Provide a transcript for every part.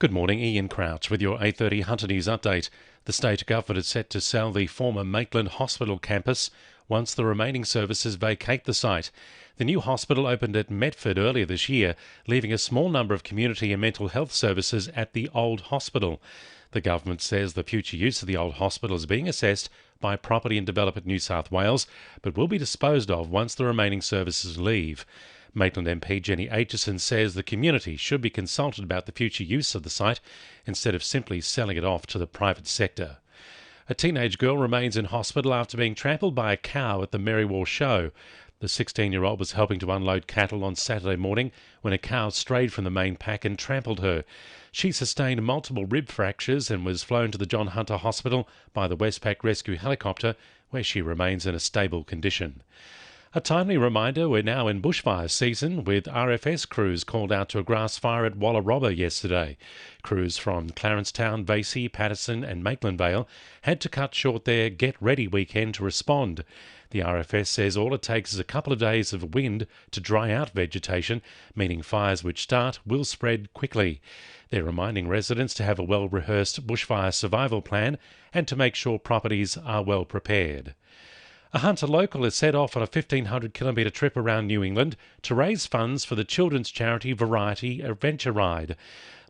Good morning, Ian Crouch with your 8:30 Hunter News update. The state government is set to sell the former Maitland Hospital campus once the remaining services vacate the site. The new hospital opened at Medford earlier this year, leaving a small number of community and mental health services at the old hospital. The government says the future use of the old hospital is being assessed by Property and Development New South Wales, but will be disposed of once the remaining services leave. Maitland MP Jenny Aitchison says the community should be consulted about the future use of the site instead of simply selling it off to the private sector. A teenage girl remains in hospital after being trampled by a cow at the Merriwar show. The 16-year-old was helping to unload cattle on Saturday morning when a cow strayed from the main pack and trampled her. She sustained multiple rib fractures and was flown to the John Hunter Hospital by the Westpac rescue helicopter, where she remains in a stable condition. A timely reminder, we're now in bushfire season, with RFS crews called out to a grass fire at Wallarobba yesterday. Crews from Clarencetown, Vasey, Patterson and Maitland Vale had to cut short their Get Ready weekend to respond. The RFS says all it takes is a couple of days of wind to dry out vegetation, meaning fires which start will spread quickly. They're reminding residents to have a well-rehearsed bushfire survival plan and to make sure properties are well prepared. A Hunter local has set off on a 1,500-kilometre trip around New England to raise funds for the children's charity Variety Adventure Ride.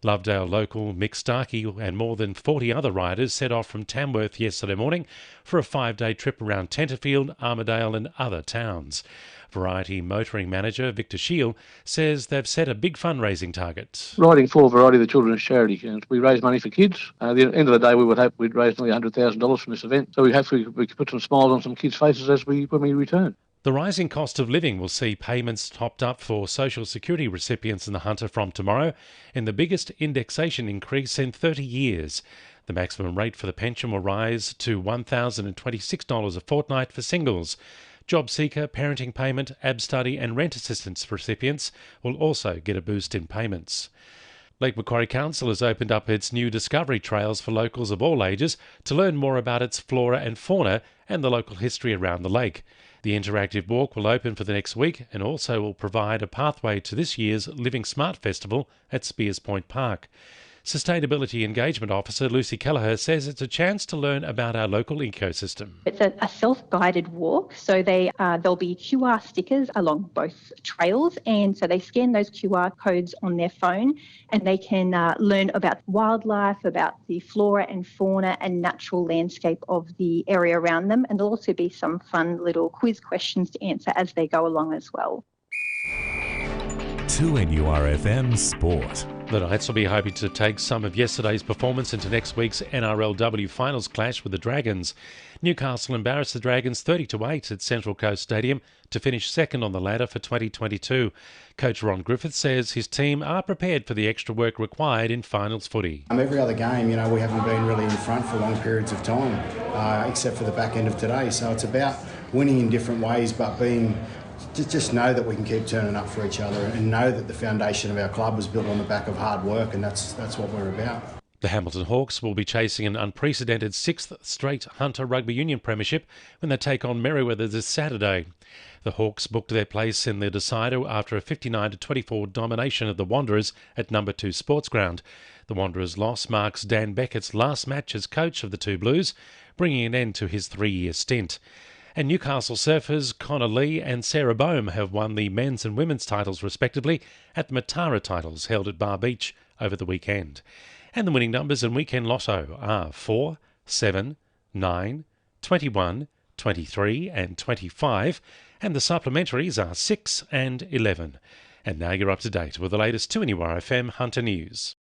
Lovedale local Mick Starkey and more than 40 other riders set off from Tamworth yesterday morning for a 5-day trip around Tenterfield, Armidale and other towns. Variety motoring manager Victor Shield says they've set a big fundraising target. Riding for Variety, the children's charity, and we raise money for kids. At the end of the day, we would hope we'd raise nearly $100,000 from this event. So we hope we could put some smiles on some kids' faces when we return. The rising cost of living will see payments topped up for Social Security recipients in the Hunter from tomorrow, and the biggest indexation increase in 30 years. The maximum rate for the pension will rise to $1,026 a fortnight for singles. Job seeker, parenting payment, ab-study and rent assistance recipients will also get a boost in payments. Lake Macquarie Council has opened up its new discovery trails for locals of all ages to learn more about its flora and fauna and the local history around the lake. The interactive walk will open for the next week and also will provide a pathway to this year's Living Smart Festival at Spears Point Park. Sustainability Engagement Officer Lucy Kelleher says it's a chance to learn about our local ecosystem. It's a self-guided walk, so there'll be QR stickers along both trails, and so they scan those QR codes on their phone and they can learn about wildlife, about the flora and fauna and natural landscape of the area around them, and there'll also be some fun little quiz questions to answer as they go along as well. 2NURFM Sport. The Knights will be hoping to take some of yesterday's performance into next week's NRLW finals clash with the Dragons. Newcastle embarrassed the Dragons 30-8 at Central Coast Stadium to finish second on the ladder for 2022. Coach Ron Griffith says his team are prepared for the extra work required in finals footy. Every other game, we haven't been really in front for long periods of time, except for the back end of today. So it's about winning in different ways, but just know that we can keep turning up for each other and know that the foundation of our club was built on the back of hard work, and that's what we're about. The Hamilton Hawks will be chasing an unprecedented 6th straight Hunter Rugby Union Premiership when they take on Merriweather this Saturday. The Hawks booked their place in the decider after a 59-24 domination of the Wanderers at No. 2 Sports Ground. The Wanderers' loss marks Dan Beckett's last match as coach of the Two Blues, bringing an end to his 3-year stint. And Newcastle surfers Connor Lee and Sarah Boehm have won the men's and women's titles respectively at the Matara titles held at Bar Beach over the weekend. And the winning numbers in Weekend Lotto are 4, 7, 9, 21, 23 and 25, and the supplementaries are 6 and 11. And now you're up to date with the latest 2NURFM Hunter News.